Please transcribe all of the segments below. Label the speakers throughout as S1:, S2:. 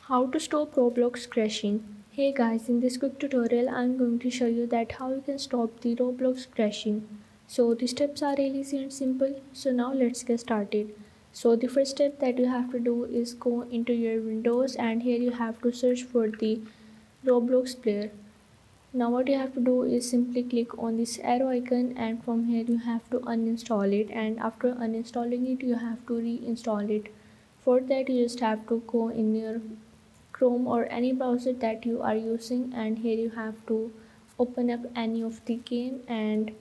S1: How to stop Roblox crashing. Hey guys, in this quick tutorial I'm going to show you that how you can stop the Roblox crashing. So the steps are really easy and simple. So now let's get started. So the first step that you have to do is go into your Windows and here you have to search for the Roblox player. Now what you have to do is simply click on this arrow icon and from here you have to uninstall it, and after uninstalling it you have to reinstall it. For that you just have to go in your Chrome or any browser that you are using, and here you have to open up any of the game, and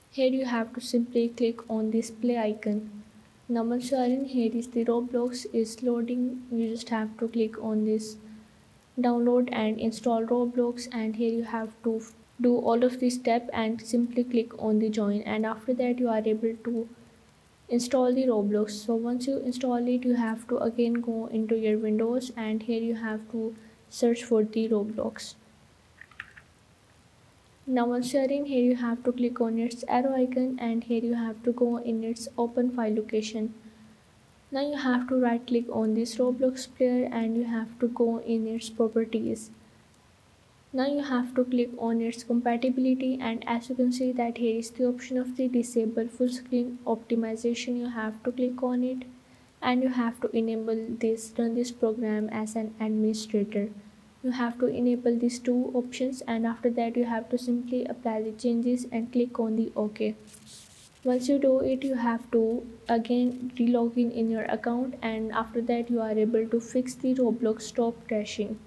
S1: here you have to simply click on this play icon. Now once you are in, here is the Roblox is loading. You just have to click on this download and install Roblox, and here you have to do all of this step and simply click on the join, and after that you are able to install the Roblox. So once you install it you have to again go into your Windows and here you have to search for the Roblox. Now once you are in, here you have to click on its arrow icon and here you have to go in its open file location. Now you have to right click on this Roblox player and you have to go in its properties. Now you have to click on its compatibility, and as you can see that here is the option of the disable full screen optimization. You have to click on it and you have to enable this run this program as an administrator. You have to enable these two options, and after that you have to simply apply the changes and click on the OK. Once you do it you have to again re-log in your account, and after that you are able to fix the Roblox stop crashing.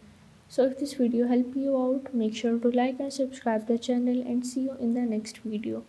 S1: So if this video helped you out, make sure to like and subscribe the channel, and see you in the next video.